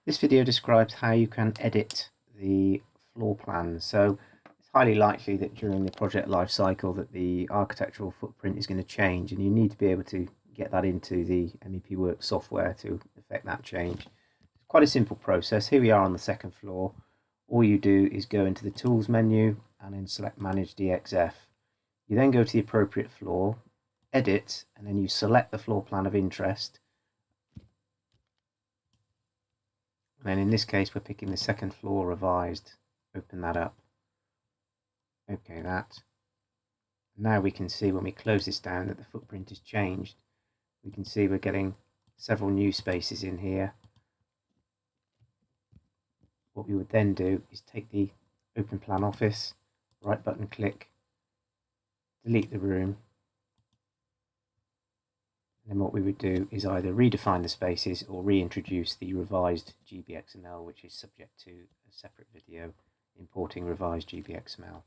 This video describes how you can edit the floor plan. So it's highly likely that during the project life cycle that the architectural footprint is going to change, and you need to be able to get that into the MEPworx software to affect that change. It's quite a simple process. Here we are on the second floor. All you do is go into the Tools menu and then select Manage DXF. You then go to the appropriate floor, Edit, and then you select the floor plan of interest. And then in this case, we're picking the second floor revised. Open that up. Okay, that. Now we can see when we close this down that the footprint has changed. We can see we're getting several new spaces in here. What we would then do is take the Open Plan Office, right button click, delete the room. And then what we would do is either redefine the spaces or reintroduce the revised GBXML, which is subject to a separate video importing revised GBXML.